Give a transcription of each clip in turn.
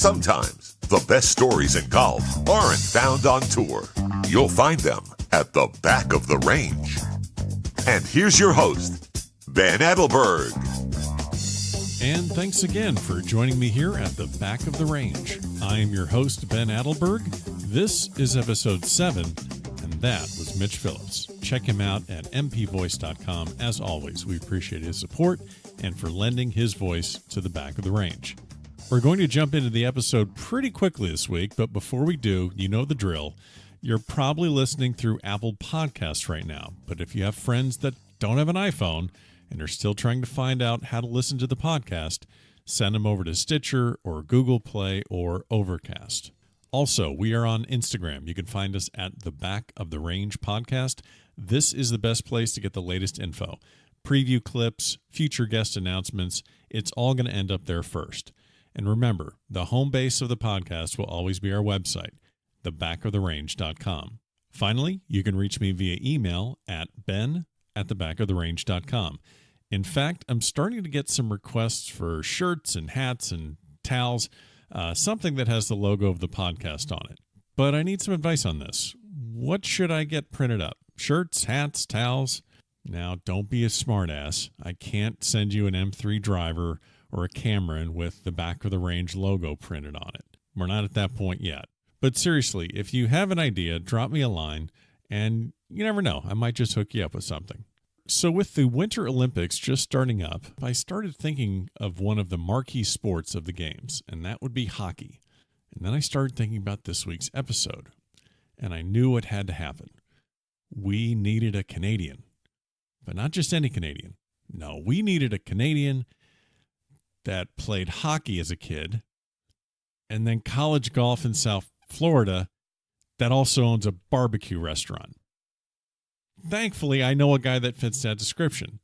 Sometimes the best stories in golf aren't found on tour. You'll find them at the back of the range. And here's your host, Ben Adelberg. And thanks again for joining me here at the back of the range. I am your host, Ben Adelberg. This is episode 7, and that was Mitch Phillips. Check him out at mpvoice.com. As always, we appreciate his support and for lending his voice to the back of the range. We're going to jump into the episode pretty quickly this week, but before we do, you know the drill. You're probably listening through Apple Podcasts right now, but if you have friends that don't have an iPhone and are still trying to find out how to listen to the podcast, send them over to Stitcher or Google Play or Overcast. Also, we are on Instagram. You can find us at the Back of the Range Podcast. This is the best place to get the latest info. Preview clips, future guest announcements, it's all going to end up there first. And remember, the home base of the podcast will always be our website, thebackoftherange.com. Finally, you can reach me via email at ben@thebackoftherange.com. In fact, I'm starting to get some requests for shirts and hats and towels, something that has the logo of the podcast on it. But I need some advice on this. What should I get printed up? Shirts, hats, towels? Now, don't be a smartass. I can't send you an M3 driver or a Cameron with the Back of the Range logo printed on it. We're not at that point yet. But seriously, if you have an idea, drop me a line, and you never know, I might just hook you up with something. So with the Winter Olympics just starting up, I started thinking of one of the marquee sports of the games, and that would be hockey. And then I started thinking about this week's episode, and I knew what had to happen. We needed a Canadian, but not just any Canadian. No, we needed a Canadian that played hockey as a kid and then college golf in South Florida that also owns a barbecue restaurant. Thankfully, I know a guy that fits that description.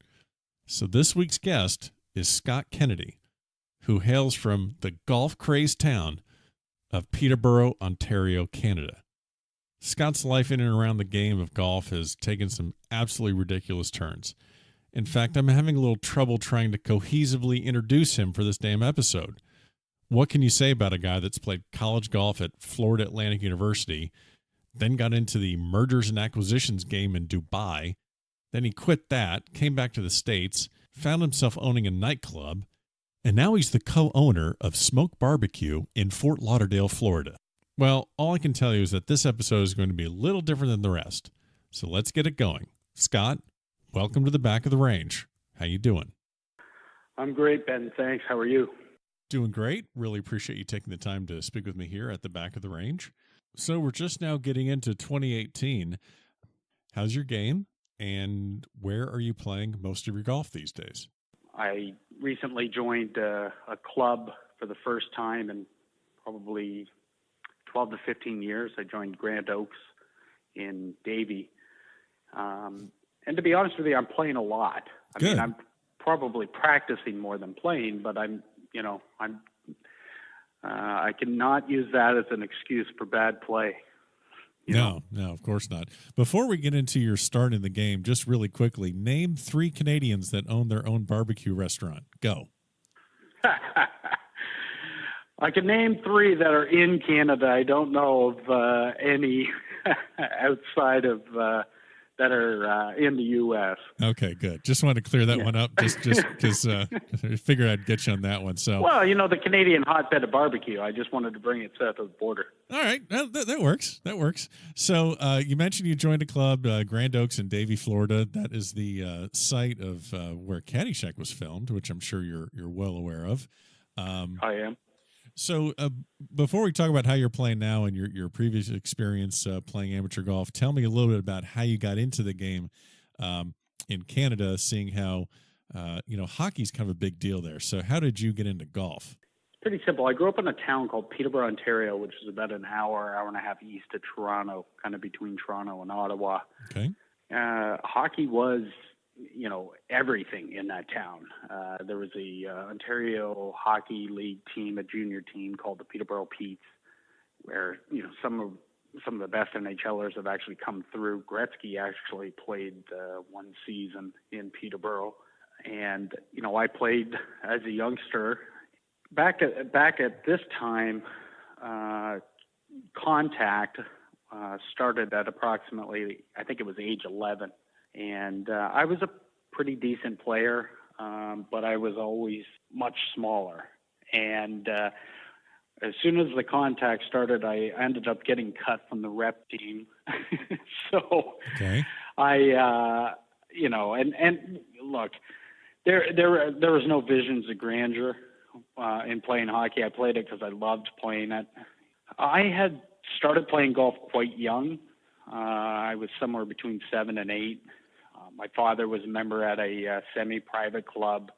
So this week's guest is Scott Kennedy, who hails from the golf-crazed town of Peterborough, Ontario, Canada. Scott's life in and around the game of golf has taken some absolutely ridiculous turns. In fact, I'm having a little trouble trying to cohesively introduce him for this damn episode. What can you say about a guy that's played college golf at Florida Atlantic University, then got into the mergers and acquisitions game in Dubai, then he quit that, came back to the States, found himself owning a nightclub, and now he's the co-owner of Smoke Barbecue in Fort Lauderdale, Florida. Well, all I can tell you is that this episode is going to be a little different than the rest. So let's get it going. Scott, welcome to the Back of the Range. How you doing? I'm great, Ben. Thanks. How are you? Doing great. Really appreciate you taking the time to speak with me here at the Back of the Range. So we're just now getting into 2018. How's your game, and where are you playing most of your golf these days? I recently joined a club for the first time in probably 12 to 15 years. I joined Grand Oaks in Davie. And to be honest with you, I'm playing a lot. I mean, I'm probably practicing more than playing, but I cannot use that as an excuse for bad play. No, of course not. Before we get into your start in the game, just really quickly, name 3 Canadians that own their own barbecue restaurant. Go. I can name 3 that are in Canada. I don't know of any outside of that are in the U.S. Okay, good. Just wanted to clear that one up, just because I figured I'd get you on that one. So, well, the Canadian hotbed of barbecue. I just wanted to bring it south of the border. All right, that works. That works. So, you mentioned you joined a club, Grand Oaks in Davie, Florida. That is the site of where Caddyshack was filmed, which I'm sure you're well aware of. I am. So before we talk about how you're playing now and your previous experience playing amateur golf, tell me a little bit about how you got into the game in Canada, seeing how, hockey's kind of a big deal there. So how did you get into golf? Pretty simple. I grew up in a town called Peterborough, Ontario, which is about an hour and a half east of Toronto, kind of between Toronto and Ottawa. Okay. Hockey was everything in that town. There was a Ontario Hockey League team, a junior team called the Peterborough Petes, where some of the best NHLers have actually come through. Gretzky actually played one season in Peterborough, and I played as a youngster back at this time, contact started at approximately, I think it was age 11. And I was a pretty decent player, but I was always much smaller. And as soon as the contact started, I ended up getting cut from the rep team. So okay. I, and look, there was no visions of grandeur in playing hockey. I played it because I loved playing it. I had started playing golf quite young. I was somewhere between 7 and 8. My father was a member at a semi-private club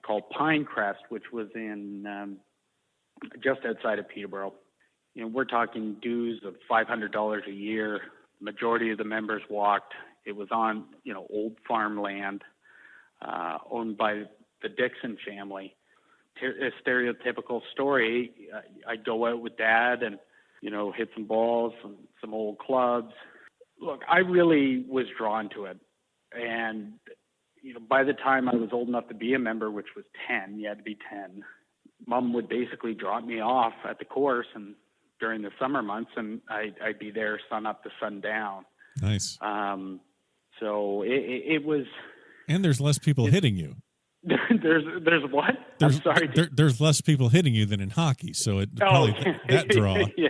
called Pinehurst, which was in just outside of Peterborough. We're talking dues of $500 a year. The majority of the members walked. It was on, old farmland owned by the Dixon family. A stereotypical story. I'd go out with Dad and, hit some balls, some old clubs. Look, I really was drawn to it. And, by the time I was old enough to be a member, which was 10, you had to be 10, Mom would basically drop me off at the course and during the summer months, and I'd be there sun up to sun down. Nice. So it was. And there's less people hitting you. There's what? I'm sorry. There's less people hitting you than in hockey, so it probably that draw. Yeah.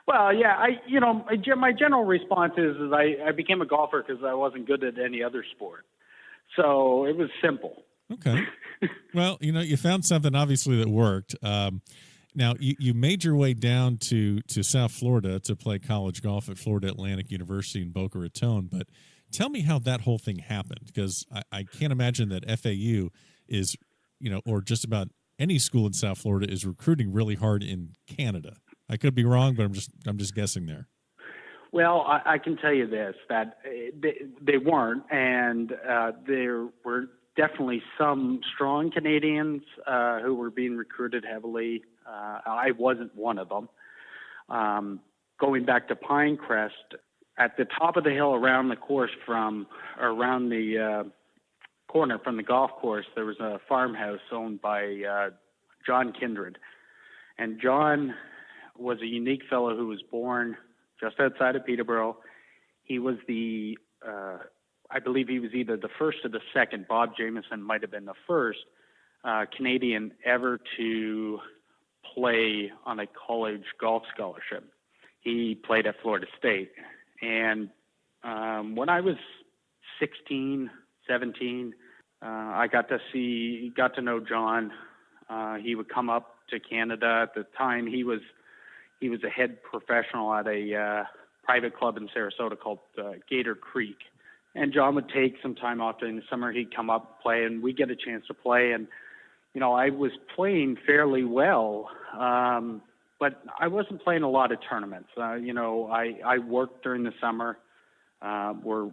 Well, yeah. My general response is I became a golfer because I wasn't good at any other sport, so it was simple. Okay. Well, you found something obviously that worked. Now you made your way down to South Florida to play college golf at Florida Atlantic University in Boca Raton, but tell me how that whole thing happened, because I can't imagine that FAU is, or just about any school in South Florida is recruiting really hard in Canada. I could be wrong, but I'm just guessing there. Well, I can tell you this, that they weren't, and there were definitely some strong Canadians who were being recruited heavily. I wasn't one of them. Going back to Pinecrest, at the top of the hill around the course around the corner from the golf course, there was a farmhouse owned by John Kindred. And John was a unique fellow who was born just outside of Peterborough. He was I believe he was either the first or the second, Bob Jameson might have been the first Canadian ever to play on a college golf scholarship. He played at Florida State. And when I was 16, 17, I got to know John. He would come up to Canada. At the time, he was a head professional at a private club in Sarasota called Gator Creek. And John would take some time off during the summer. He'd come up, play, and we'd get a chance to play. And, I was playing fairly well, but I wasn't playing a lot of tournaments. I worked during the summer. We're,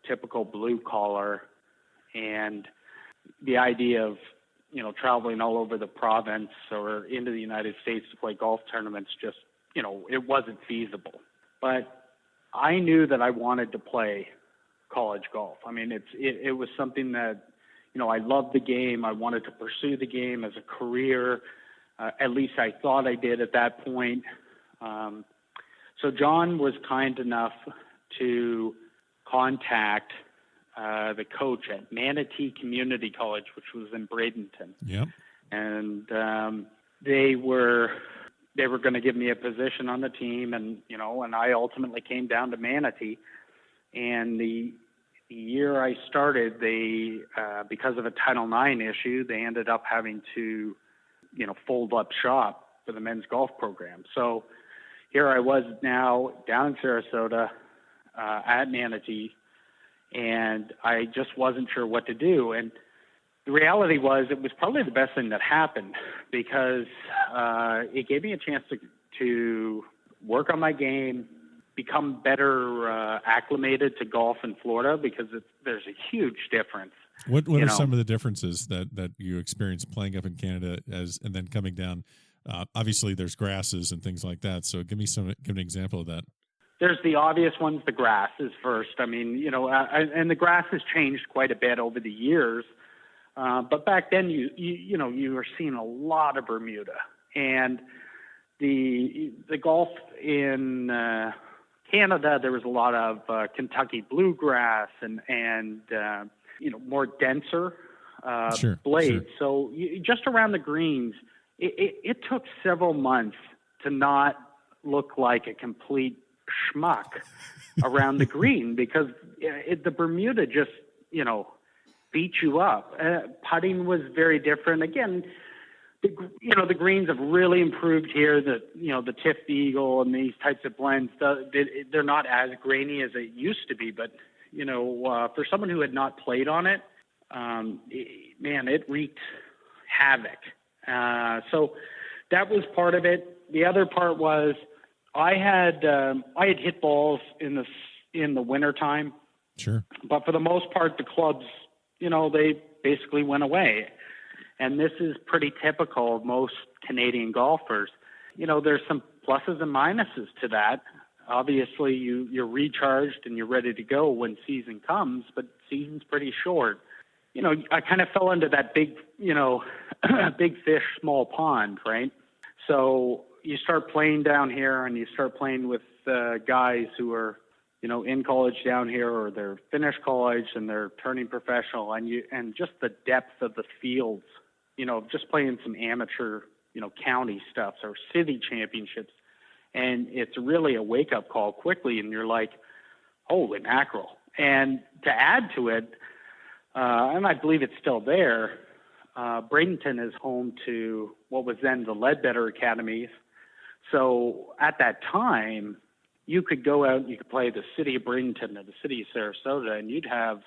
typical blue collar. And the idea of, traveling all over the province or into the United States to play golf tournaments just, it wasn't feasible. But I knew that I wanted to play college golf. I mean, it was something that, I loved the game. I wanted to pursue the game as a career. At least I thought I did at that point. So John was kind enough to contact the coach at Manatee Community College, which was in Bradenton. Yep. And they were going to give me a position on the team, and and I ultimately came down to Manatee. And the year I started, they because of a Title IX issue, they ended up having to fold up shop for the men's golf program. So here I was now down in Sarasota at Manatee, and I just wasn't sure what to do. And the reality was it was probably the best thing that happened, because it gave me a chance to work on my game, become better acclimated to golf in Florida, because there's a huge difference. What are some of the differences that you experienced playing up in Canada and then coming down? Obviously, there's grasses and things like that. So give an example of that. There's the obvious ones. The grass is first. I mean, and the grass has changed quite a bit over the years. But back then, you were seeing a lot of Bermuda, and the golf in Canada, there was a lot of Kentucky bluegrass and more denser blades. Sure. So just around the greens, it took several months to not look like a complete schmuck around the green, because the Bermuda just, beat you up. Putting was very different. Again, the greens have really improved here. The Tift Eagle and these types of blends, they're not as grainy as it used to be. But for someone who had not played on it, it wreaked havoc. So that was part of it. The other part was I had hit balls in the wintertime. Sure. But for the most part, the clubs, they basically went away. And this is pretty typical of most Canadian golfers. There's some pluses and minuses to that. Obviously, you're recharged and you're ready to go when season comes, but season's pretty short. I kind of fell into that big, big fish, small pond, right? So you start playing down here and you start playing with guys who are, in college down here, or they're finished college and they're turning professional, and just the depth of the fields, just playing some amateur, county stuff or city championships. And it's really a wake-up call quickly, and you're like, holy mackerel. And to add to it, and I believe it's still there, Bradenton is home to what was then the Ledbetter Academies. So at that time, you could go out and you could play the city of Bradenton or the city of Sarasota, and you'd have,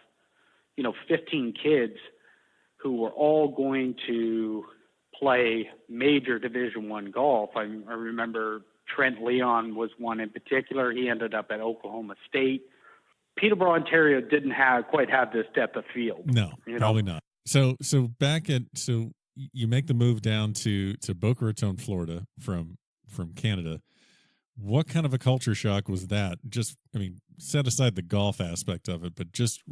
15 kids who were all going to play major Division I golf. I remember Trent Leon was one in particular. He ended up at Oklahoma State. Peterborough, Ontario didn't quite have this depth of field. No, probably not. So you make the move down to Boca Raton, Florida from Canada. What kind of a culture shock was that? Set aside the golf aspect of it, but just,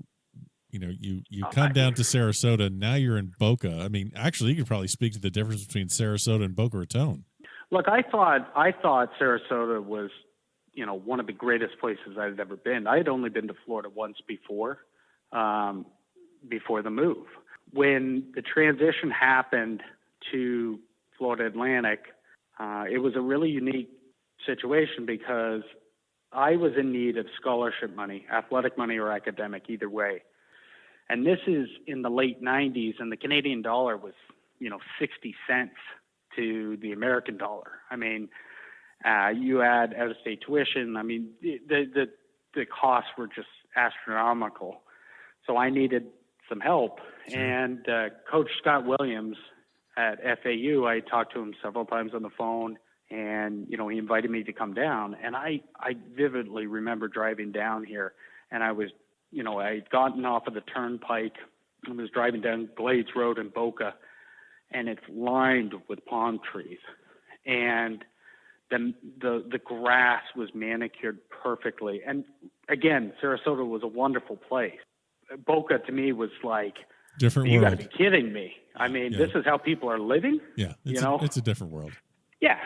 you come down to Sarasota, now you're in Boca. Actually, you could probably speak to the difference between Sarasota and Boca Raton. Look, I thought Sarasota was, one of the greatest places I'd ever been. I had only been to Florida once before the move. When the transition happened to Florida Atlantic, it was a really unique situation because I was in need of scholarship money, athletic money or academic, either way. And this is in the late 90s, and the Canadian dollar was, 60 cents to the American dollar. You add out-of-state tuition. The costs were just astronomical. So I needed some help. Sure. And Coach Scott Williams at FAU, I talked to him several times on the phone, and, he invited me to come down. And I vividly remember driving down here, and I was, I'd gotten off of the turnpike and was driving down Glades Road in Boca, and it's lined with palm trees. And the grass was manicured perfectly. And again, Sarasota was a wonderful place. Boca to me was like, different you world. got to be kidding me. This is how people are living? Yeah, it's a different world. Yeah,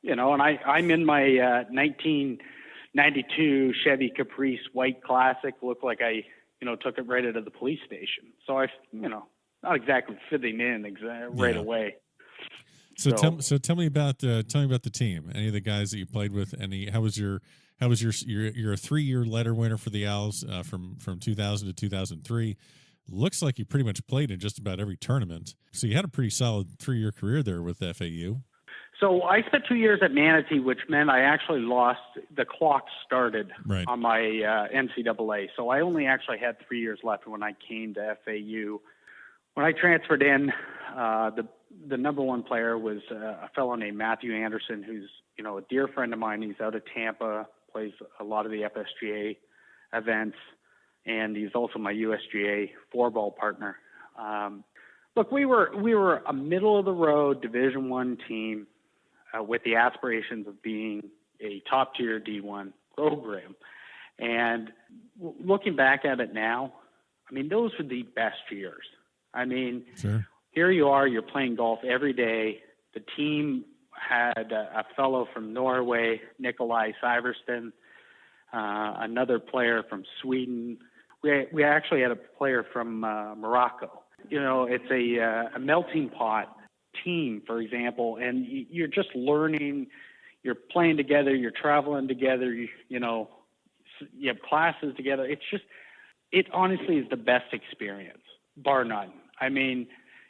and I'm in my 1992 Chevy Caprice White Classic. Looked like I, took it right out of the police station. So I, not exactly fitting in right away. So tell me about the team. Any of the guys that you played with? You're a 3-year letter winner for the Owls from 2000 to 2003. Looks like you pretty much played in just about every tournament. So you had a pretty solid 3-year career there with FAU. So I spent 2 years at Manatee, which meant I actually lost. The clock started on my NCAA. So I only actually had 3 years left when I came to FAU. When I transferred in, the number one player was a fellow named Matthew Anderson, who's, a dear friend of mine. He's out of Tampa, plays a lot of the FSGA events, and he's also my USGA Four-Ball partner. Look, we were a middle-of-the-road Division I team with the aspirations of being a top-tier D1 program. And looking back at it now, those were the best years. I mean, Sure. here you are, you're playing golf every day. The team had a fellow from Norway, Nikolai Siverston, another player from Sweden. We actually had a player from Morocco. You know, it's a melting pot team, for example, and you're just learning. You're playing together. You're traveling together. You know, you have classes together. It honestly is the best experience, bar none. I mean,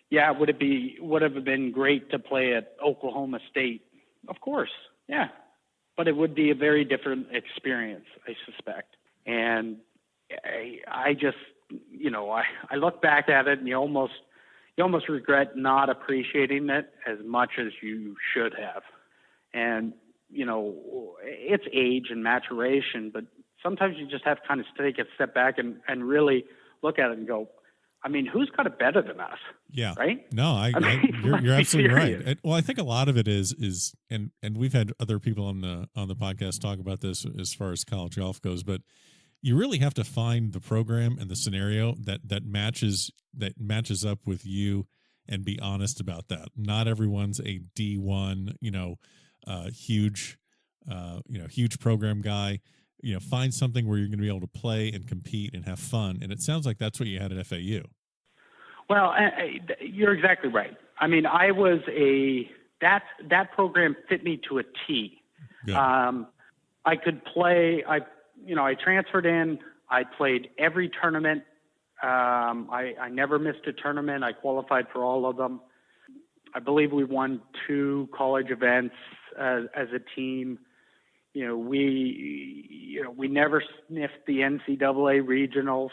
yeah, would have been great to play at Oklahoma State? Of course, yeah, but it would be a very different experience, I suspect. And I just, you know, I look back at it and you almost regret not appreciating it as much as you should have. And, you know, it's age and maturation, but sometimes you just have to kind of take a step back and really look at it and go, I mean, who's got it better than us? Yeah. Right? No, you're absolutely right. Well, I think a lot of it is and we've had other people on the podcast talk about this as far as college golf goes, but you really have to find the program and the scenario that matches up with you and be honest about that. Not everyone's a D1, huge program guy. You know, find something where you're going to be able to play and compete and have fun. And it sounds like that's what you had at FAU. Well, you're exactly right. I mean, that program fit me to a T. Good. I could play. I transferred in. I played every tournament. I never missed a tournament. I qualified for all of them. I believe we won 2 college events as a team. You know, we never sniffed the NCAA regionals,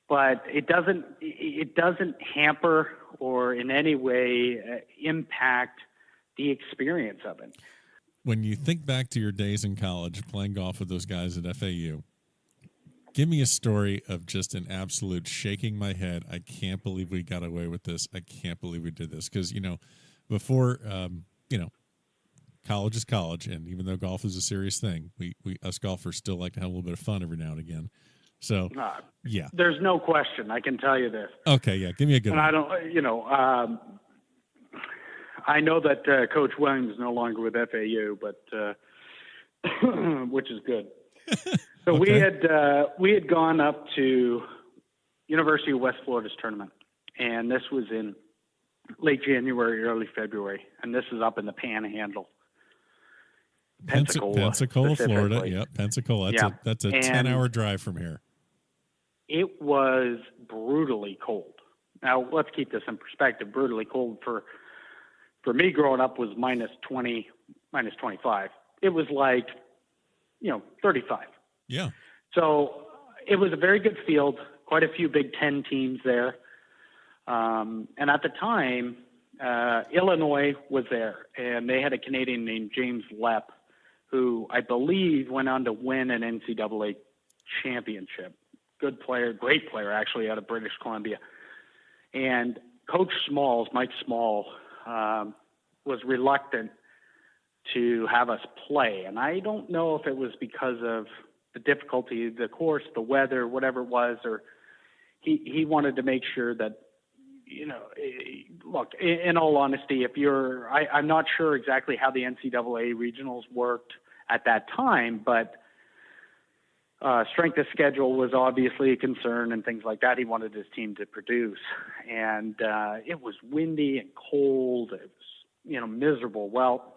but it doesn't hamper or in any way impact the experience of it. When you think back to your days in college playing golf with those guys at FAU, give me a story of just an absolute shaking my head. I can't believe we got away with this. I can't believe we did this. Because, before, college is college. And even though golf is a serious thing, we us golfers still like to have a little bit of fun every now and again. So, yeah. There's no question. I can tell you this. Okay, yeah. Give me a good one. I don't, I know that Coach Williams is no longer with FAU, but which is good. So Okay. we had gone up to University of West Florida's tournament, and this was in late January, early February, and this is up in the Panhandle, Pensacola, Florida. Yep, Pensacola. That's a 10-hour drive from here. It was brutally cold. Now let's keep this in perspective. Brutally cold for me growing up was minus 20, minus 25. It was like, 35. Yeah. So it was a very good field, quite a few Big Ten teams there. And at the time, Illinois was there, and they had a Canadian named James Lepp, who I believe went on to win an NCAA championship. Good player, great player, actually, out of British Columbia. And Coach Smalls, Mike Small, was reluctant to have us play. And I don't know if it was because of the difficulty, the course, the weather, whatever it was, or he wanted to make sure that, look, in all honesty, I'm not sure exactly how the NCAA regionals worked at that time, but strength of schedule was obviously a concern and things like that. He wanted his team to produce. And it was windy and cold. It was, miserable. Well,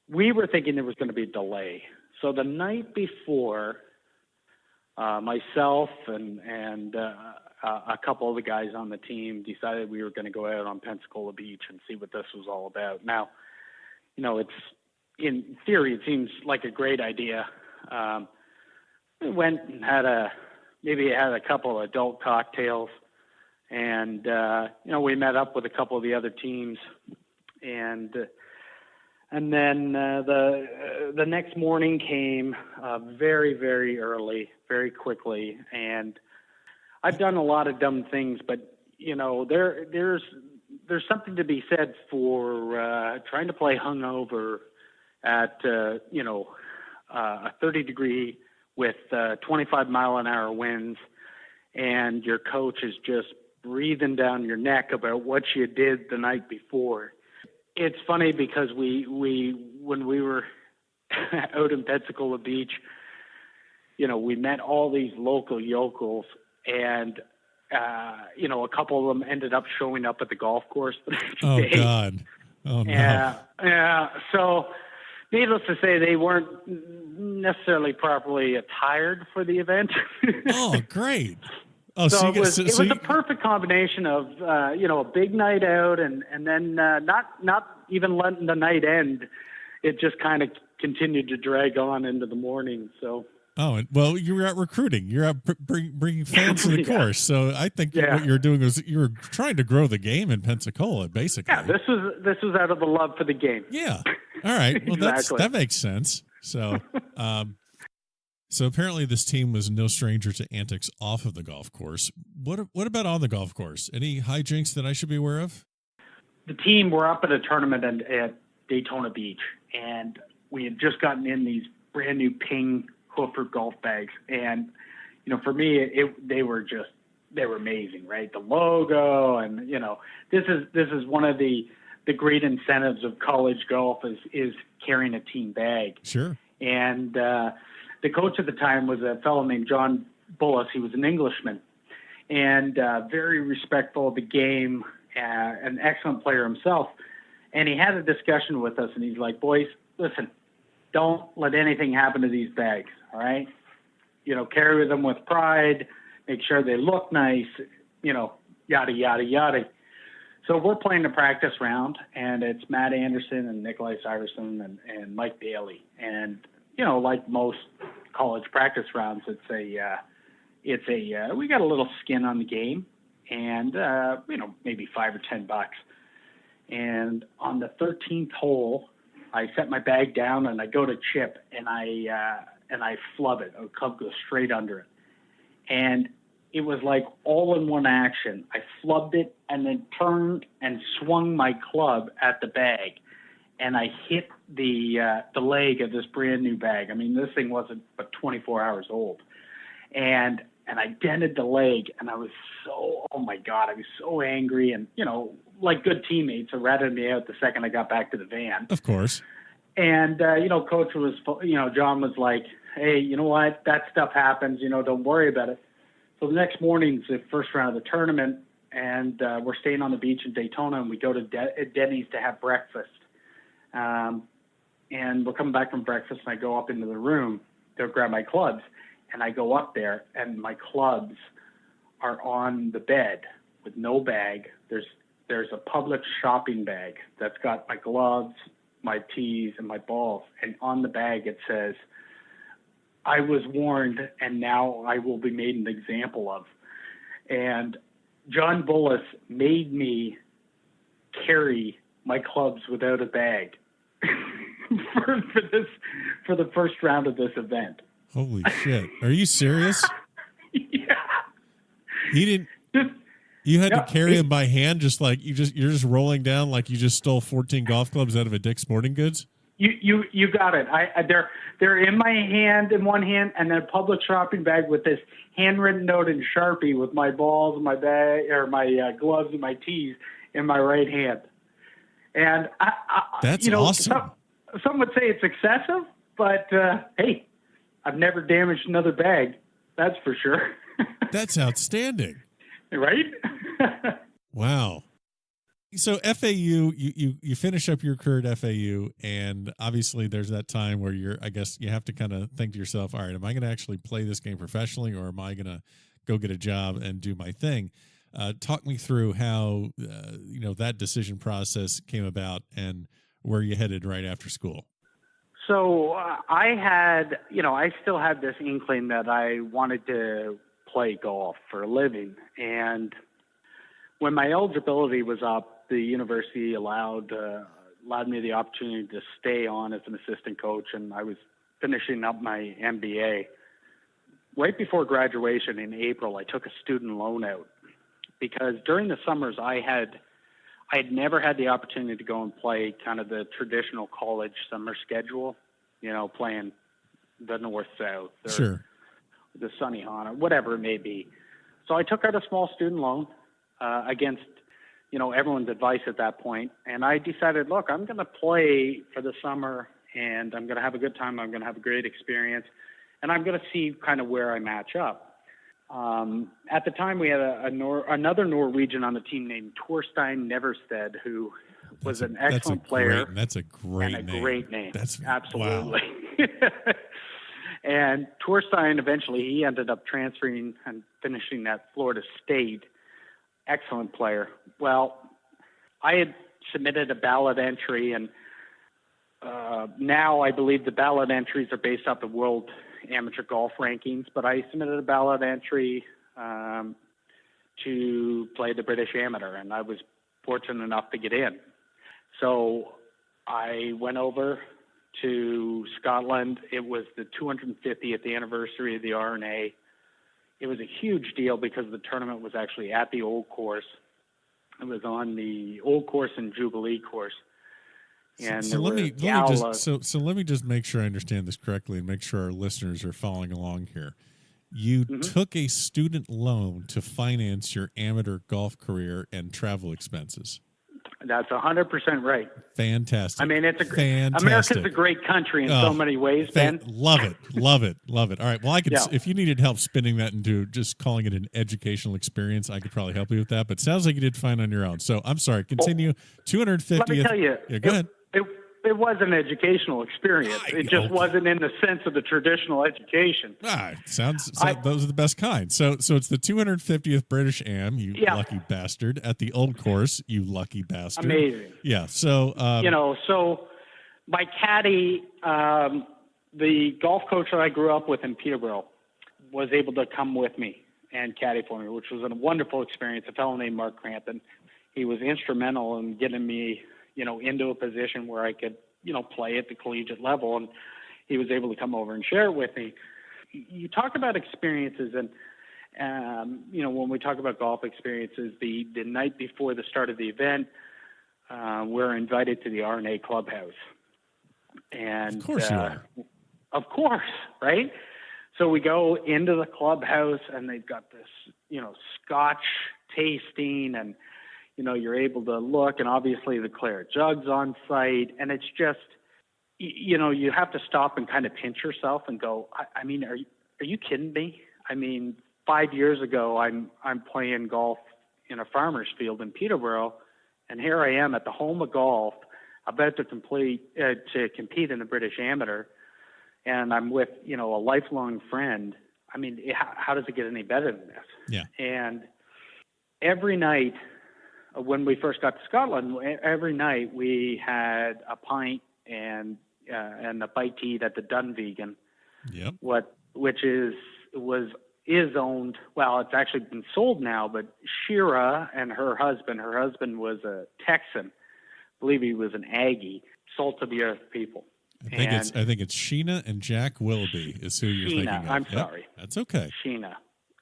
we were thinking there was going to be a delay. So the night before, myself and a couple of the guys on the team decided we were going to go out on Pensacola Beach and see what this was all about. Now, it's in theory, it seems like a great idea. We went and had a couple of adult cocktails, and we met up with a couple of the other teams, and then the next morning came very, very early, very quickly, and I've done a lot of dumb things, but there's something to be said for trying to play hungover at a 30-degree with 25-mile-an-hour winds, and your coach is just breathing down your neck about what you did the night before. It's funny because when we were out in Pensacola Beach, we met all these local yokels, and a couple of them ended up showing up at the golf course the next day. Oh God! Oh no! Yeah. So, needless to say, they weren't necessarily properly attired for the event. Oh, great! Oh, so it was a perfect combination of a big night out and then not even letting the night end. It just kind of continued to drag on into the morning. So. Oh, well, you were out recruiting. You're out bringing fans to the course. So I think what you're doing is you're trying to grow the game in Pensacola, basically. Yeah, this was out of the love for the game. Yeah. All right. Well, Exactly. that makes sense. So, so apparently this team was no stranger to antics off of the golf course. What about on the golf course? Any hijinks that I should be aware of? The team were up at a tournament at Daytona Beach, and we had just gotten in these brand new Ping Hoofer golf bags, and for me they were amazing, right? The logo, and this is one of the great incentives of college golf is carrying a team bag. Sure. And the coach at the time was a fellow named John Bullis. He was an Englishman, and very respectful of the game, an excellent player himself. And he had a discussion with us, and he's like, "Boys, listen, don't let anything happen to these bags, all right? Carry them with pride, make sure they look nice, yada, yada, yada." So we're playing the practice round, and it's Matt Anderson and Nikolai Siverson and Mike Daly. And, like most college practice rounds, we got a little skin on the game and, maybe $5 or $10. And on the 13th hole, I set my bag down and I go to chip and I flub it. A club goes straight under it. And it was like all in one action. I flubbed it and then turned and swung my club at the bag. And I hit the leg of this brand new bag. I mean, this thing wasn't but 24 hours old. And I dented the leg, and I was oh my God, I was so angry. And, like good teammates, I ratted me out the second I got back to the van. Of course. And, coach was, John was like, "Hey, you know what? That stuff happens, don't worry about it." So the next morning's the first round of the tournament, and we're staying on the beach in Daytona, and we go to Denny's to have breakfast. And we're coming back from breakfast, and I go up into the room to grab my clubs. And I go up there, and my clubs are on the bed with no bag. There's a public shopping bag that's got my gloves, my tees, and my balls. And on the bag it says, "I was warned, and now I will be made an example of." And John Bullis made me carry my clubs without a bag for the first round of this event. Holy shit. Are you serious? Yeah. He didn't. You had to carry them by hand, just like you're just rolling down like you just stole 14 golf clubs out of a Dick's Sporting Goods? You got it. They're in my hand, in one hand, and then a public shopping bag with this handwritten note in Sharpie with my balls and my bag, or my gloves and my tees in my right hand. And that's awesome. Some would say it's excessive, but hey, I've never damaged another bag. That's for sure. That's outstanding. Right? Wow. So FAU, you finish up your career at FAU, and obviously there's that time where I guess you have to kind of think to yourself, all right, am I going to actually play this game professionally, or am I going to go get a job and do my thing? Talk me through how, that decision process came about and where you headed right after school. So I still had this inkling that I wanted to play golf for a living. And when my eligibility was up, the university allowed me the opportunity to stay on as an assistant coach. And I was finishing up my MBA. Right before graduation in April, I took a student loan out because during the summers I had never had the opportunity to go and play kind of the traditional college summer schedule, playing the North-South or sure. the Sunny Hana, whatever it may be. So I took out a small student loan, against, everyone's advice at that point. And I decided, look, I'm going to play for the summer, and I'm going to have a good time. I'm going to have a great experience, and I'm going to see kind of where I match up. At the time, we had another Norwegian on the team named Torstein Neverstead, who was an excellent player. That's a great name. Great name. That's absolutely. Wow. And Torstein, eventually, he ended up transferring and finishing at Florida State. Excellent player. Well, I had submitted a ballot entry, and now I believe the ballot entries are based off the World Amateur Golf rankings, but I submitted a ballot entry to play the British Amateur, and I was fortunate enough to get in. So I went over to Scotland. It was the 250th anniversary of the R&A. It was a huge deal because the tournament was actually at the Old Course. It was on the Old Course and Jubilee Course. And so let me just make sure I understand this correctly and make sure our listeners are following along here. You took a student loan to finance your amateur golf career and travel expenses. That's 100% right. Fantastic. I mean, fantastic. America's a great country in so many ways, Ben. Love it. All right. Well, I could, if you needed help spinning that into just calling it an educational experience, I could probably help you with that. But it sounds like you did fine on your own. So I'm sorry. Continue. 250th. Let me tell you. Yeah, go ahead. It was an educational experience. It just wasn't in the sense of the traditional education. Those are the best kind. So it's the 250th British Am, you lucky bastard, at the Old Course, you lucky bastard. Amazing. Yeah. So so my caddy, the golf coach that I grew up with in Peterborough, was able to come with me and caddy for me, which was a wonderful experience. A fellow named Mark Crampton. He was instrumental in getting me into a position where I could, play at the collegiate level. And he was able to come over and share it with me. You talk about experiences, and, when we talk about golf experiences, the night before the start of the event, we're invited to the R&A clubhouse. And of course you are. Of course, right? So we go into the clubhouse, and they've got this, scotch tasting, and you're able to look, and obviously the claret jug's on site, and it's just, you have to stop and kind of pinch yourself and go, I mean, are you kidding me? I mean, 5 years ago, I'm playing golf in a farmer's field in Peterborough, and here I am at the home of golf, about to compete in the British Amateur, and I'm with, a lifelong friend. I mean, how does it get any better than this? Yeah. And every night, when we first got to Scotland, every night we had a pint and a bite to eat at the Dunvegan. Yep. Which is owned. Well, it's actually been sold now. But Shira and her husband was a Texan. I believe he was an Aggie. Salt of the earth people. I think it's Sheena and Jack Willoughby is who you're thinking of. I'm sorry. That's okay. Sheena.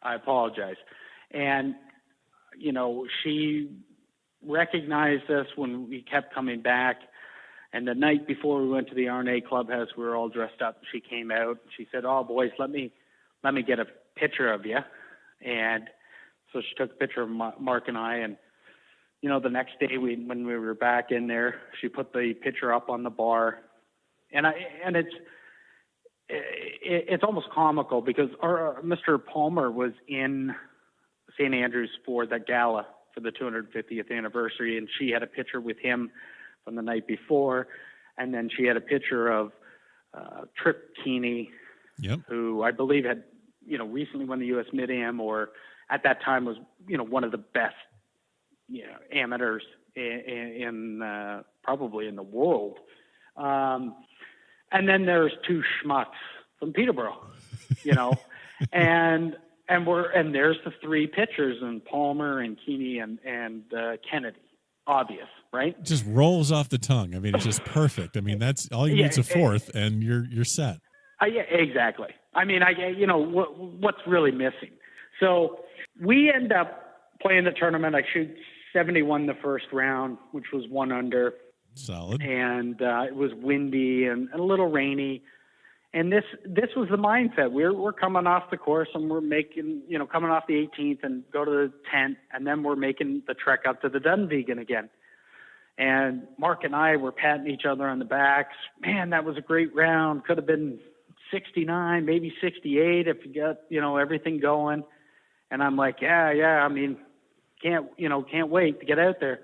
I apologize. And she recognized us when we kept coming back, and the night before we went to the R&A clubhouse, we were all dressed up. She came out. She said, "Oh, boys, let me get a picture of you." And so she took a picture of Mark and I, and the next day when we were back in there, she put the picture up on the bar, and it's almost comical because Mr. Palmer was in St. Andrews for the gala for the 250th anniversary, and she had a picture with him from the night before, and then she had a picture of Trip Keeney, who I believe had recently won the U.S. Mid-Am, or at that time was one of the best amateurs in probably in the world. And then there's two schmucks from Peterborough, and there's the three pitchers, and Palmer and Keeney and Kennedy. Obvious, right? Just rolls off the tongue. I mean, it's just perfect. I mean, that's all you need's a fourth, and you're set. Yeah, exactly. I mean, what's really missing? So we end up playing the tournament. I shoot 71 the first round, which was 1 under. Solid. And it was windy and a little rainy. And this was the mindset. We're coming off the course and we're making, coming off the 18th and go to the 10th, and then we're making the trek up to the Dunvegan again. And Mark and I were patting each other on the backs. Man, that was a great round. Could have been 69, maybe 68 if you got, everything going. And I'm like, yeah. I mean, can't wait to get out there.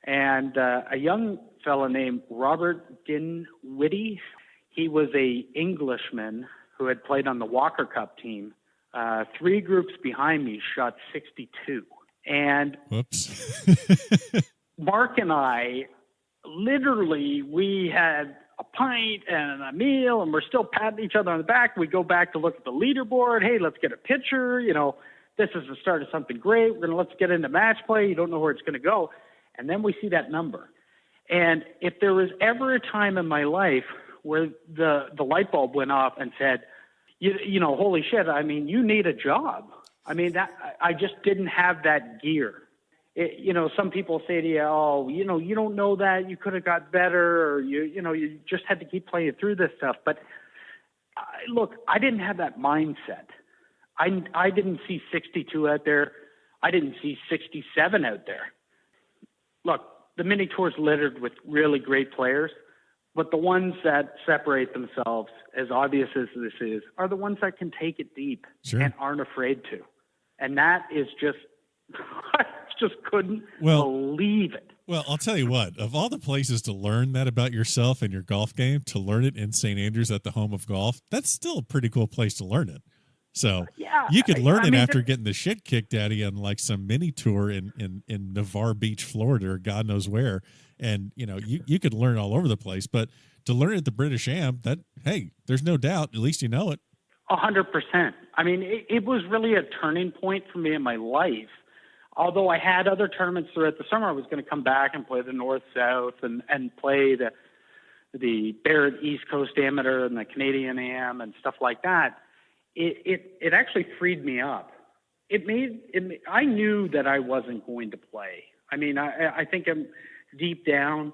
And a young fella named Robert Dinwiddie, he was a Englishman who had played on the Walker Cup team. 3 groups behind me shot 62. And whoops. Mark and I, literally, we had a pint and a meal, and we're still patting each other on the back. We go back to look at the leaderboard. Hey, let's get a picture. This is the start of something great. Let's get into match play. You don't know where it's going to go. And then we see that number. And if there was ever a time in my life where the light bulb went off and said, holy shit, I mean, you need a job. I mean, that I just didn't have that gear. Some people say to you, oh, you don't know that, you could have got better, or you just had to keep playing through this stuff. But look, I didn't have that mindset. I didn't see 62 out there. I didn't see 67 out there. Look, the mini tour's littered with really great players, but the ones that separate themselves, as obvious as this is, are the ones that can take it deep and aren't afraid to. And that is just, I just couldn't believe it. Well, I'll tell you what, of all the places to learn that about yourself and your golf game, to learn it in St. Andrews at the home of golf, that's still a pretty cool place to learn it. So you could learn it after getting the shit kicked out of you on like some mini tour in Navarre Beach, Florida, or God knows where. And, you could learn all over the place, but to learn at the British Am, there's no doubt, at least you know it. 100%. I mean, it was really a turning point for me in my life. Although I had other tournaments throughout the summer, I was going to come back and play the North-South and play the Barrett East Coast Amateur and the Canadian Am and stuff like that. It actually freed me up. I knew that I wasn't going to play. I mean, I think I'm deep down,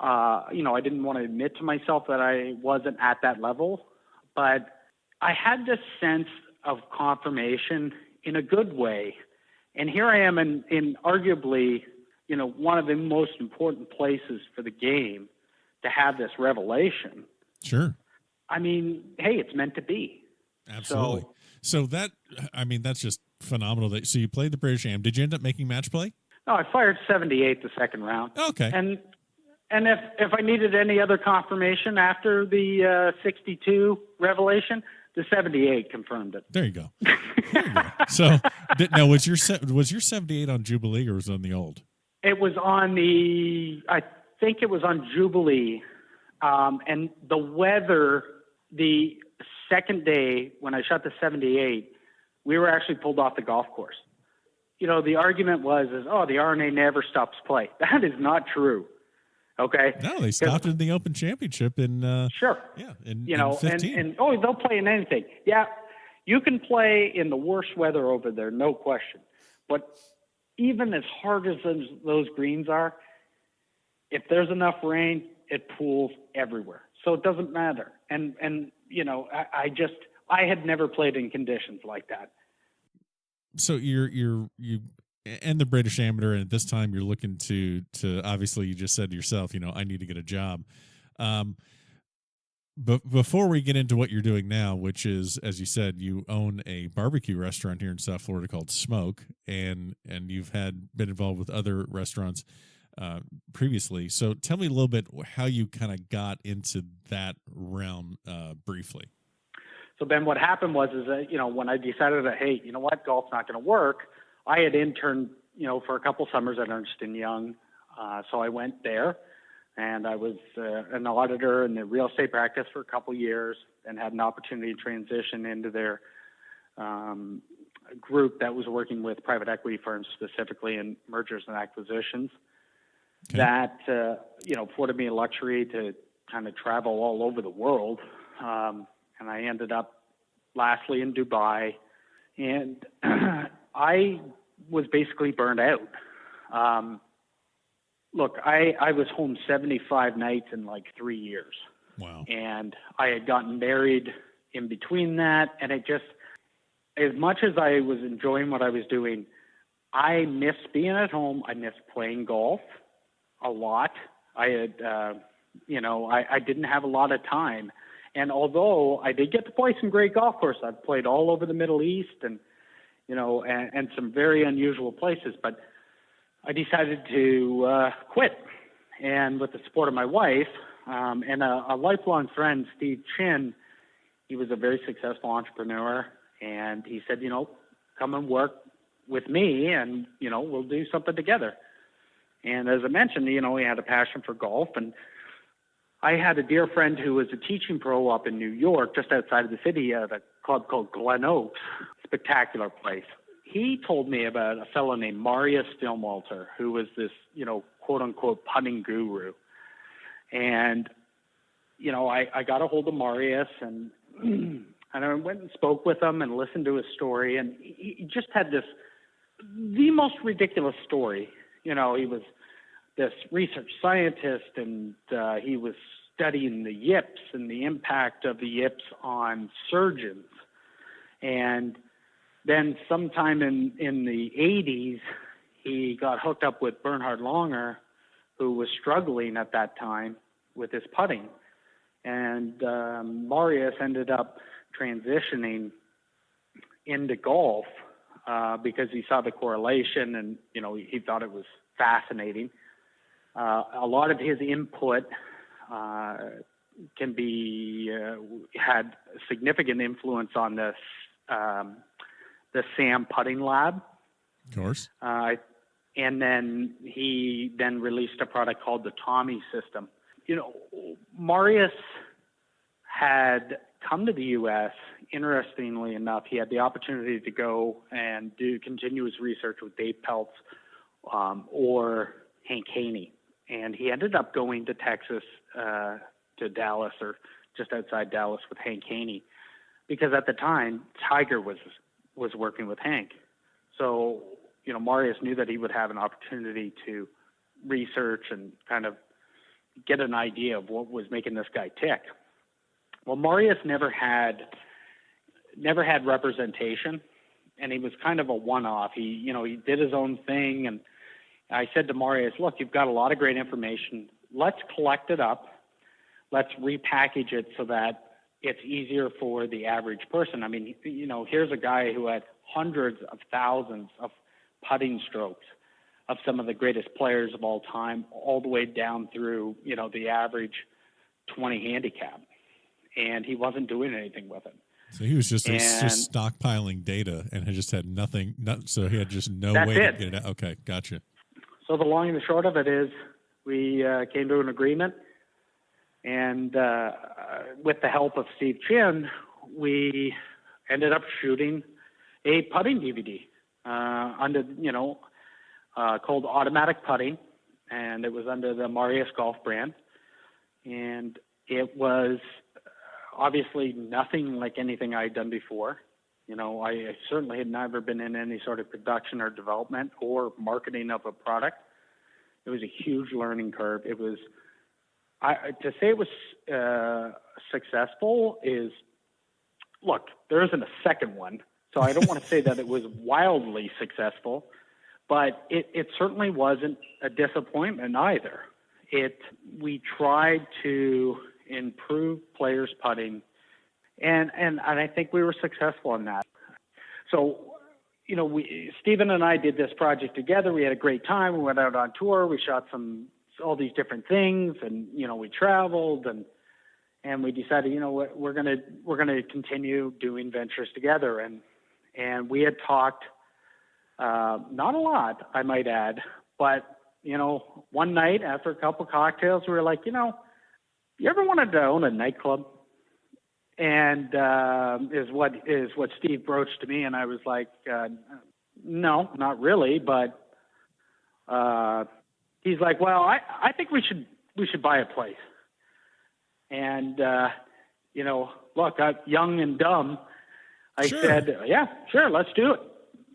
I didn't want to admit to myself that I wasn't at that level, but I had this sense of confirmation in a good way. And here I am in arguably, one of the most important places for the game to have this revelation. Sure. I mean, hey, it's meant to be. Absolutely. So that's just phenomenal. So you played the British Am. Did you end up making match play? No, I fired 78 the second round. Okay. And if I needed any other confirmation after the 62 revelation, the 78 confirmed it. There you go. So now was your 78 on Jubilee or was it on the old? It was on I think it was on Jubilee. And the weather, the second day when I shot the 78, we were actually pulled off the golf course. The argument was, the RNA never stops play. That is not true. Okay. No, they stopped in the Open Championship in sure. Yeah, in 15. And they'll play in anything. Yeah, you can play in the worst weather over there, no question. But even as hard as those greens are, if there's enough rain, it pools everywhere. So it doesn't matter. And I had never played in conditions like that. So you and the British Amateur, and at this time you're looking to obviously you just said to yourself, I need to get a job. But before we get into what you're doing now, which is, as you said, you own a barbecue restaurant here in South Florida called Smoke, and you've been involved with other restaurants previously. So tell me a little bit how you kind of got into that realm briefly. So Ben, what happened was that, when I decided that, hey, you know what, golf's not going to work, I had interned, for a couple summers at Ernst & Young. So I went there and I was an auditor in the real estate practice for a couple years and had an opportunity to transition into their group that was working with private equity firms, specifically in mergers and acquisitions. Okay. That, afforded me a luxury to kind of travel all over the world. And I ended up lastly in Dubai, and I was basically burned out. Look, I was home 75 nights in like 3 years. Wow. And I had gotten married in between that. And it just, as much as I was enjoying what I was doing, I missed being at home. I missed playing golf a lot. I had, I didn't have a lot of time. And although I did get to play some great golf courses, I've played all over the Middle East and some very unusual places, but I decided to quit. And with the support of my wife and a lifelong friend, Steve Chin, he was a very successful entrepreneur, and he said, come and work with me, and, we'll do something together. And as I mentioned, he had a passion for golf, and I had a dear friend who was a teaching pro up in New York, just outside of the city, at a club called Glen Oaks, spectacular place. He told me about a fellow named Marius Stillwalter, who was this, quote unquote putting guru. And, I got a hold of Marius and I went and spoke with him and listened to his story. And he just had the most ridiculous story. He was this research scientist, and he was studying the yips and the impact of the yips on surgeons. And then sometime in the 80s, he got hooked up with Bernhard Langer, who was struggling at that time with his putting. And Marius ended up transitioning into golf because he saw the correlation, and, he thought it was fascinating. A lot of his input had significant influence on this the SAM putting lab. Of course. And then he released a product called the Tommy system. Marius had come to the U.S. Interestingly enough, he had the opportunity to go and do continuous research with Dave Peltz or Hank Haney. And he ended up going to Texas, to Dallas, or just outside Dallas, with Hank Haney, because at the time Tiger was working with Hank. So, Marius knew that he would have an opportunity to research and kind of get an idea of what was making this guy tick. Well, Marius never had representation, and he was kind of a one-off. He did his own thing, and I said to Marius, look, you've got a lot of great information. Let's collect it up. Let's repackage it so that it's easier for the average person. I mean, here's a guy who had hundreds of thousands of putting strokes of some of the greatest players of all time, all the way down through, the average 20 handicap. And he wasn't doing anything with it. So he was just stockpiling data and had just had nothing. So he had just no way to get it out. Okay, gotcha. So the long and the short of it is we came to an agreement. And with the help of Steve Chin, we ended up shooting a putting DVD called Automatic Putting, and it was under the Marius Golf brand. And it was obviously nothing like anything I had done before. I certainly had never been in any sort of production or development or marketing of a product. It was a huge learning curve. It was, to say it was successful is, look, there isn't a second one, so I don't want to say that it was wildly successful, but it certainly wasn't a disappointment either. We tried to improve players' putting, and I think we were successful in that. So, Stephen and I did this project together. We had a great time. We went out on tour. We shot all these different things, and we traveled, and we decided, we're gonna continue doing ventures together, and we had talked not a lot, I might add, but one night after a couple cocktails, we were like, you ever wanted to own a nightclub? And is what Steve broached to me, and I was like, no, not really, but he's like, well, I think we should buy a place. And look, I'm young and dumb. I said, yeah, sure, let's do it.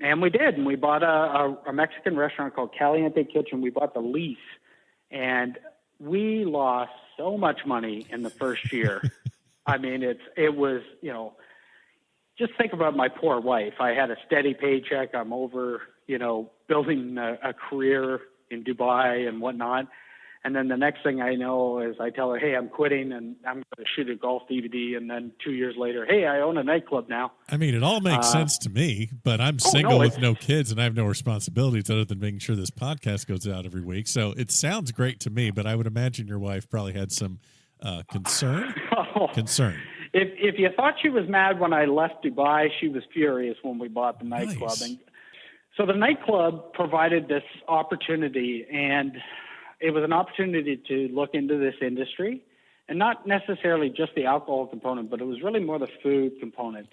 And we did, and we bought a Mexican restaurant called Caliente Kitchen. We bought the lease, and we lost so much money in the first year. I mean, it was, just think about my poor wife. I had a steady paycheck. I'm over, building a career in Dubai and whatnot. And then the next thing I know is I tell her, hey, I'm quitting and I'm going to shoot a golf DVD. And then 2 years later, hey, I own a nightclub now. I mean, it all makes sense to me, but I'm single with no kids and I have no responsibilities other than making sure this podcast goes out every week. So it sounds great to me, but I would imagine your wife probably had some concern. Concern. If you thought she was mad when I left Dubai, she was furious when we bought the nightclub. Nice. And so the nightclub provided this opportunity, and it was an opportunity to look into this industry, and not necessarily just the alcohol component, but it was really more the food component.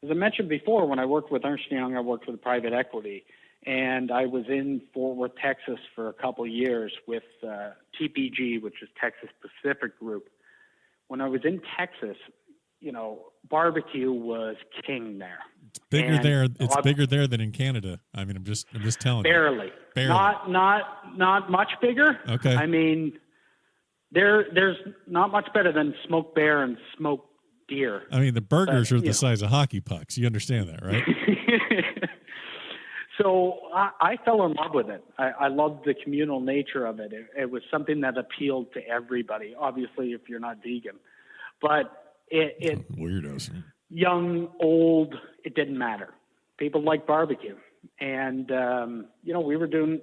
As I mentioned before, when I worked with Ernst & Young, I worked with private equity, and I was in Fort Worth, Texas for a couple of years with TPG, which is Texas Pacific Group. When I was in Texas, barbecue was king there. It's bigger there. It's bigger there than in Canada. I mean, I'm just telling you. Barely. Not much bigger. Okay. I mean, there's not much better than smoked bear and smoked deer. I mean, the burgers are the size of hockey pucks. You understand that, right? So I fell in love with it. I loved the communal nature of it. It was something that appealed to everybody. Obviously, if you're not vegan, but it weirdos. Young, old, it didn't matter. People like barbecue. And, we were doing,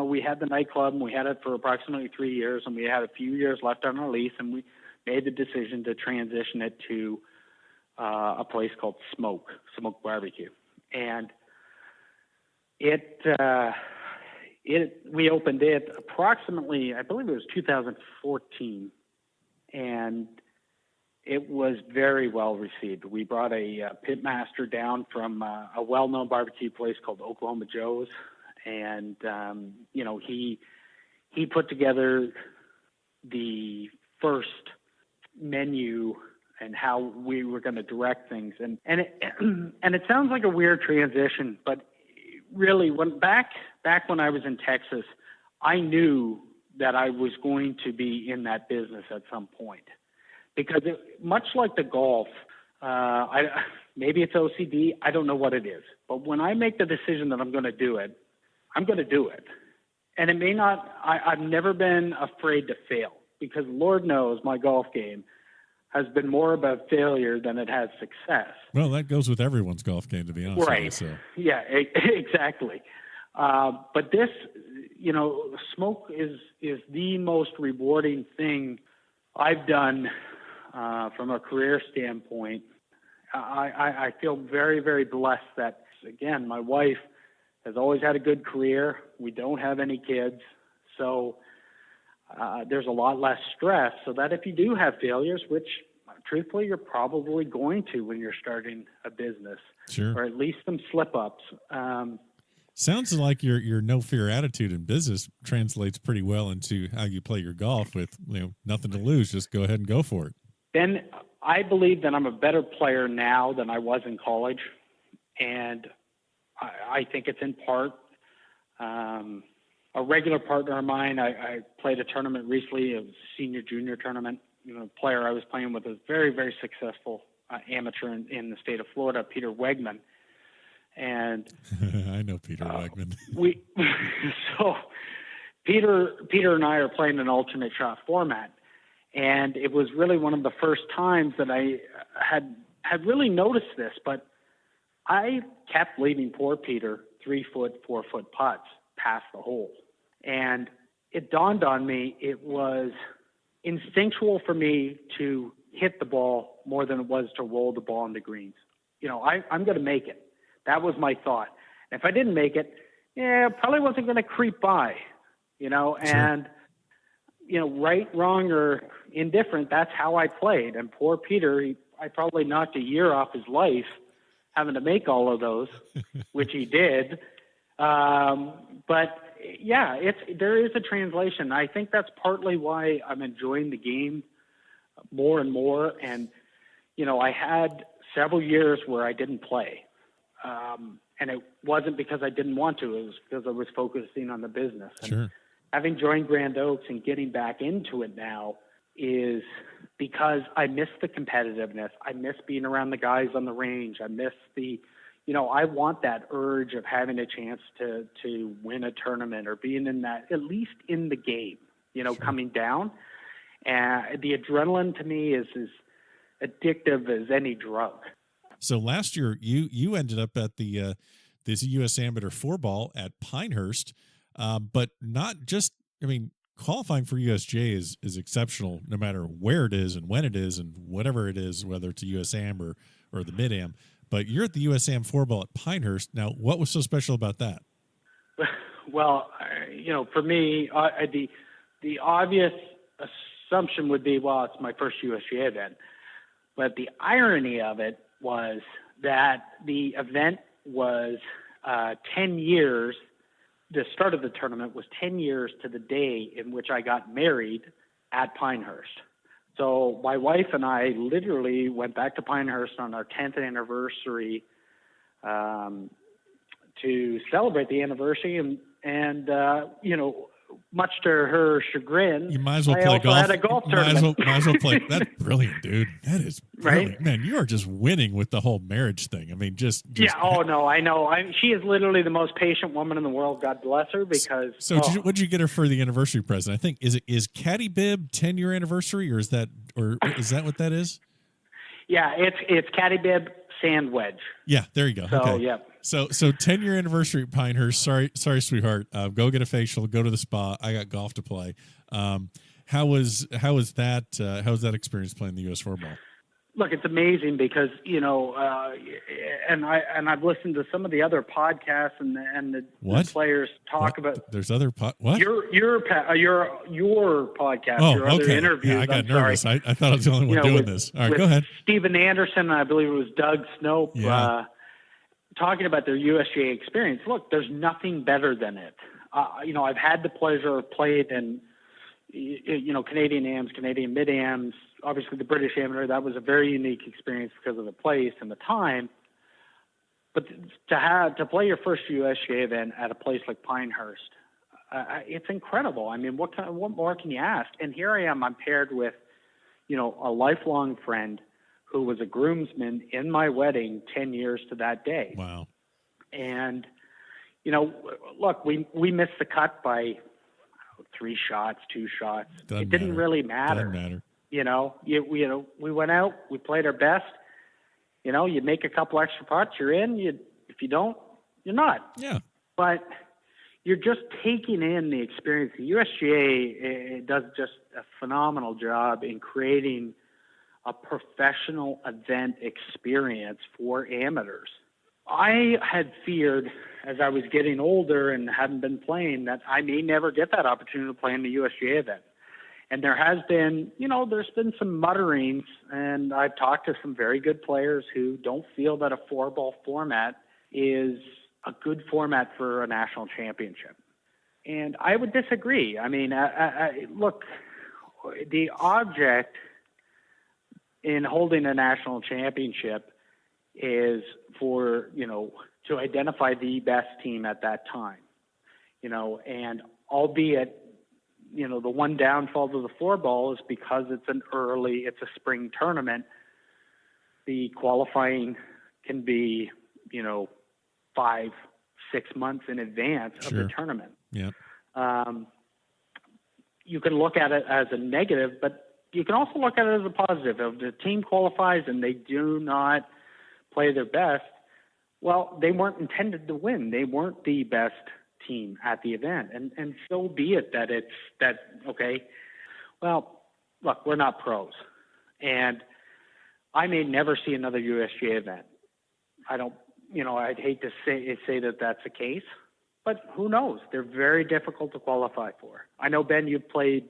we had the nightclub and we had it for approximately 3 years and we had a few years left on our lease and we made the decision to transition it to a place called Smoke Barbecue. And we opened it approximately, I believe it was 2014. And it was very well received. We brought a pit master down from a well-known barbecue place called Oklahoma Joe's, and he put together the first menu and how we were going to direct things. And it sounds like a weird transition, but really, back when I was in Texas, I knew that I was going to be in that business at some point. Because much like the golf, maybe it's OCD, I don't know what it is. But when I make the decision that I'm going to do it, I'm going to do it. And it may not, I've never been afraid to fail because Lord knows my golf game has been more about failure than it has success. Well, that goes with everyone's golf game, to be honest. Right. With you, so. Yeah, exactly. But this, smoke is the most rewarding thing I've done from a career standpoint. I feel very, very blessed that, again, my wife has always had a good career. We don't have any kids. So there's a lot less stress so that if you do have failures, which truthfully you're probably going to when you're starting a business, sure, or at least some slip-ups. Sounds like your no fear attitude in business translates pretty well into how you play your golf with nothing to lose. Just go ahead and go for it. Then I believe that I'm a better player now than I was in college. And I think it's in part a regular partner of mine. I played a tournament recently. It was a senior-junior tournament. The player I was playing with was very, very successful amateur in the state of Florida, Peter Wegman. And I know Peter Wegman. So Peter and I are playing an alternate shot format. And it was really one of the first times that I had really noticed this, but I kept leaving poor Peter 3-foot, 4-foot putts past the hole. And it dawned on me it was instinctual for me to hit the ball more than it was to roll the ball into greens. I'm going to make it. That was my thought. If I didn't make it, probably wasn't going to creep by, and, right, wrong, or indifferent, that's how I played. And poor Peter, I probably knocked a year off his life having to make all of those, which he did. But yeah, there is a translation. I think that's partly why I'm enjoying the game more and more. And, I had several years where I didn't play. And it wasn't because I didn't want to. It was because I was focusing on the business. Sure. And having joined Grand Oaks and getting back into it now, is because I miss the competitiveness. I miss being around the guys on the range. I miss I want that urge of having a chance to win a tournament or being in that, at least in the game, Sure. coming down. And the adrenaline to me is as addictive as any drug. So last year you ended up at the this US Amateur Four-Ball at Pinehurst, but not just, qualifying for USGA is exceptional no matter where it is and when it is and whatever it is, whether it's a US Am or the Mid-Am. But you're at the US Am Four-Ball at Pinehurst. Now, what was so special about that? Well, for me, the obvious assumption would be, well, it's my first USGA event. But the irony of it was that the event was 10 years. The start of the tournament was 10 years to the day in which I got married at Pinehurst. So my wife and I literally went back to Pinehurst on our 10th anniversary to celebrate the anniversary. And much to her chagrin, you might as well I play also golf. had a golf tournament. Might as well play. That's brilliant, dude. That is brilliant. Right? Man, you are just winning with the whole marriage thing. Just yeah. Oh no, I know. she is literally the most patient woman in the world. God bless her. Because what'd you get her for the anniversary present? I think is Caddy Bib 10-year anniversary, or is that what that is? Yeah, it's Caddy Bib sand wedge. Yeah, there you go. So okay. yeah. So 10-year anniversary at Pinehurst. Sorry, sweetheart. Go get a facial. Go to the spa. I got golf to play. How was that? How was that experience playing the US Four-Ball? Look, it's amazing because and I've listened to some of the other podcasts and the players talk about. There's other what? Your podcast. Oh, your other okay. interviews. Yeah, I got nervous. I thought I was the only one doing this. All right, go ahead. Stephen Anderson, I believe it was Doug Snope. Yeah. Talking about their USGA experience. Look, there's nothing better than it. I've had the pleasure of playing in, Canadian AMs, Canadian Mid-Ams, obviously the British Amateur. That was a very unique experience because of the place and the time. But to play your first USGA event at a place like Pinehurst, it's incredible. I mean, what more can you ask? And here I am. I'm paired with, a lifelong friend who was a groomsman in my wedding 10 years to that day. Wow. And, look, we missed the cut by 3 shots, 2 shots. It didn't really matter. Doesn't matter. We went out, we played our best. You make a couple extra putts, you're in. If you don't, you're not. Yeah. But you're just taking in the experience. The USGA does just a phenomenal job in creating a professional event experience for amateurs. I had feared as I was getting older and hadn't been playing that I may never get that opportunity to play in the USGA event. And there has been, there's been some mutterings, and I've talked to some very good players who don't feel that a 4-ball format is a good format for a national championship. And I would disagree. I mean, look, the object in holding a national championship is for, to identify the best team at that time, and albeit, the one downfall to the 4-ball is because it's a spring tournament, the qualifying can be, 5-6 months in advance of the tournament. Yeah. You can look at it as a negative, but you can also look at it as a positive. If the team qualifies and they do not play their best, well, they weren't intended to win. They weren't the best team at the event. And so be it okay, well, look, we're not pros. And I may never see another USGA event. I don't, I'd hate to say that that's the case, but who knows? They're very difficult to qualify for. I know, Ben, you've played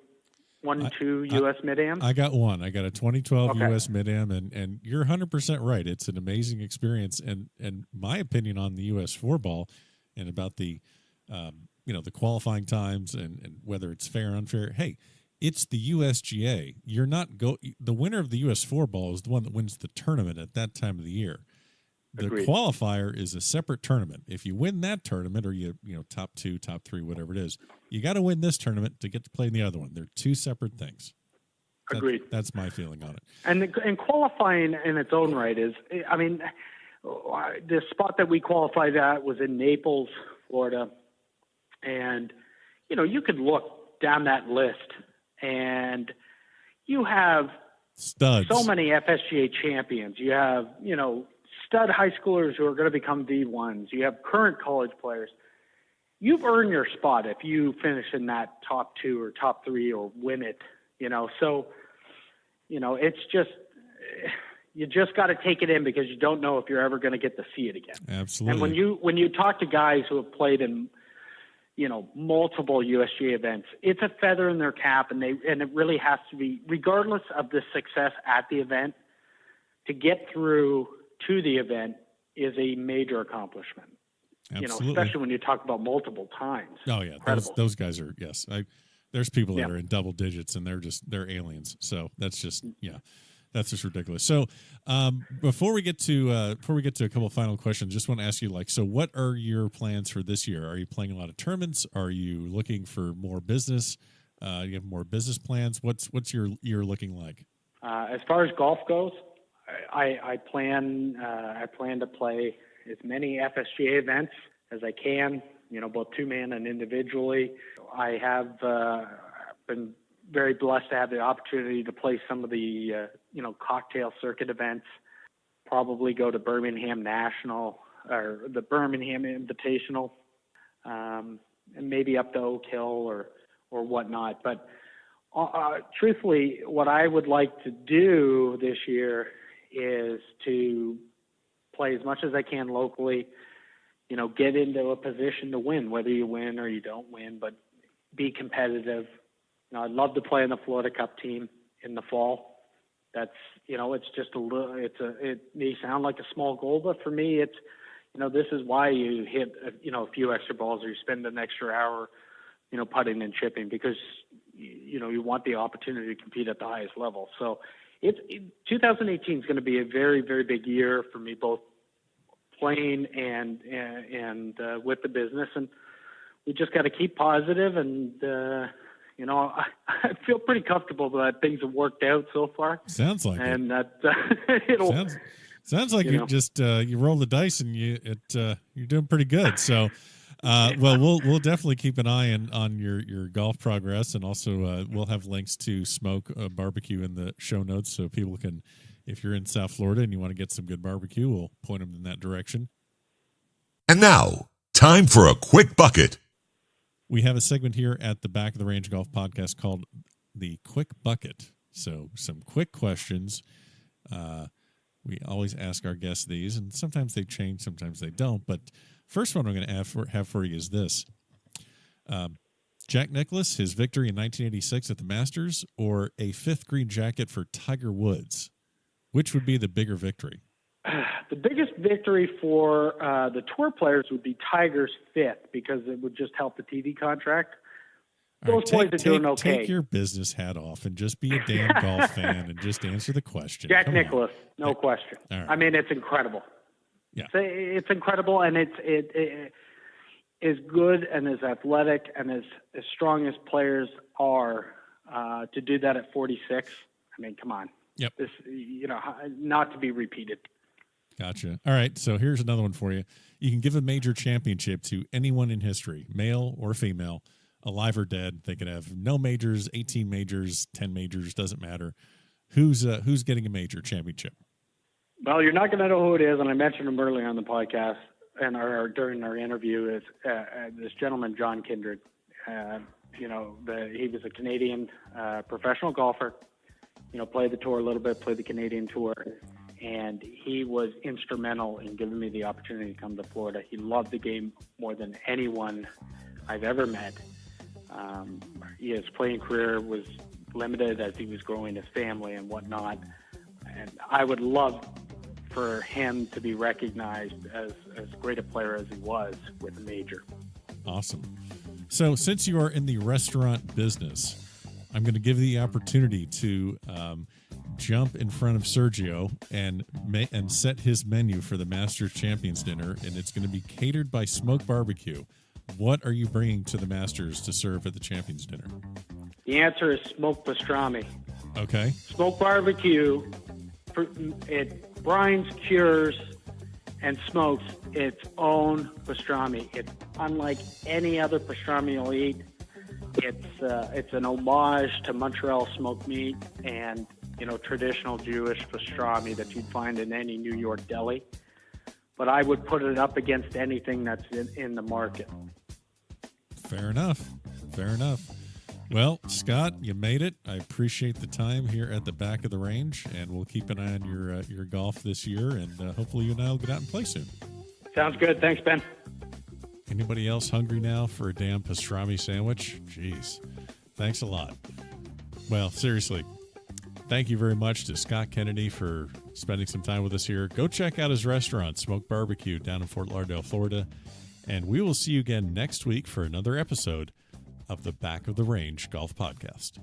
2 U.S. Mid-Am? I got one. I got a 2012 U.S. Mid-Am, and you're 100% right. It's an amazing experience. And my opinion on the U.S. Four-Ball and about the, the qualifying times and whether it's fair or unfair, hey, it's the USGA. The winner of the U.S. Four-Ball is the one that wins the tournament at that time of the year. The Agreed. Qualifier is a separate tournament. If you win that tournament, or you top 2, top 3, whatever it is, you got to win this tournament to get to play in the other one. They're 2 separate things. Agreed. That's my feeling on it. And qualifying in its own right is, I mean, the spot that we qualified at was in Naples, Florida. And, you know, you could look down that list and you have studs. So many FSGA champions. You have, you know, stud high schoolers who are going to become D1s. You have current college players. You've earned your spot if you finish in that top 2 or top 3 or win it, you know. So, you know, it's just, you just got to take it in because you don't know if you're ever going to get to see it again. Absolutely. And when you talk to guys who have played in, you know, multiple USGA events, it's a feather in their cap, and it really has to be, regardless of the success at the event, to get through to the event is a major accomplishment. Absolutely. You know, especially when you talk about multiple times. Oh yeah, those guys are, yes. There's people that are in double digits and they're aliens. So that's just ridiculous. So before we get to a couple of final questions, just want to ask you, like, so what are your plans for this year? Are you playing a lot of tournaments? Are you looking for more business? You have more business plans? What's your year looking like? As far as golf goes, I plan to play as many FSGA events as I can, you know, both 2-man and individually. I have been very blessed to have the opportunity to play some of the, you know, cocktail circuit events, probably go to Birmingham National or the Birmingham Invitational, and maybe up to Oak Hill or whatnot. But truthfully, what I would like to do this year is to play as much as I can locally, you know, get into a position to win, whether you win or you don't win, but be competitive. You know, I'd love to play in the Florida Cup team in the fall. That's, you know, it's just it may sound like a small goal, but for me, it's, you know, this is why you hit, you know, a few extra balls or you spend an extra hour, you know, putting and chipping because, you know, you want the opportunity to compete at the highest level. So 2018 is going to be a very, very big year for me, both playing and with the business. And we just got to keep positive and, you know, I feel pretty comfortable that things have worked out so far. Sounds like and it. That it'll sounds like you just you roll the dice and you're doing pretty good. So, well, we'll definitely keep an eye on your golf progress, and also we'll have links to Smoke Barbecue in the show notes, so people can, if you're in South Florida and you want to get some good barbecue, we'll point them in that direction. And now, time for a quick bucket. We have a segment here at the Back of the Range Golf Podcast called the Quick Bucket. So some quick questions. We always ask our guests these, and sometimes they change, sometimes they don't. But first one I'm going to have for you is this. Jack Nicklaus, his victory in 1986 at the Masters, or a 5th green jacket for Tiger Woods? Which would be the bigger victory? The biggest victory for the tour players would be Tiger's 5th, because it would just help the TV contract. Those boys are doing okay. Take your business hat off and just be a damn golf fan and just answer the question. Jack Nicklaus, no question. Right. I mean, it's incredible. Yeah, it's incredible, and it as good and as athletic and as strong as players are, to do that at 46. I mean, come on. Yep. This, you know, not to be repeated. Gotcha. All right, so here's another one for you. You can give a major championship to anyone in history, male or female, alive or dead. They could have no majors, 18 majors, 10 majors, doesn't matter. Who's getting a major championship? Well, you're not going to know who it is, and I mentioned him earlier on the podcast and during our interview. Is this gentleman, John Kindred? You know, he was a Canadian professional golfer. You know, played the tour a little bit, played the Canadian tour, and he was instrumental in giving me the opportunity to come to Florida. He loved the game more than anyone I've ever met. His playing career was limited as he was growing his family and whatnot. And I would love for him to be recognized as great a player as he was with a major. Awesome. So since you are in the restaurant business, I'm going to give you the opportunity to jump in front of Sergio and set his menu for the Masters Champions Dinner, and it's going to be catered by Smoke Barbecue. What are you bringing to the Masters to serve at the Champions Dinner? The answer is smoked pastrami. Okay. Smoked barbecue, it brines, cures, and smokes its own pastrami. It's unlike any other pastrami you'll eat. It's an homage to Montreal smoked meat and, traditional Jewish pastrami that you'd find in any New York deli. But I would put it up against anything that's in the market. Fair enough. Well, Scott, you made it. I appreciate the time here at the back of the range, and we'll keep an eye on your golf this year, and hopefully you and I will get out and play soon. Sounds good. Thanks, Ben. Anybody else hungry now for a damn pastrami sandwich? Jeez. Thanks a lot. Well, seriously, thank you very much to Scott Kennedy for spending some time with us here. Go check out his restaurant, Smoked Barbecue, down in Fort Lauderdale, Florida. And we will see you again next week for another episode of the Back of the Range Golf Podcast.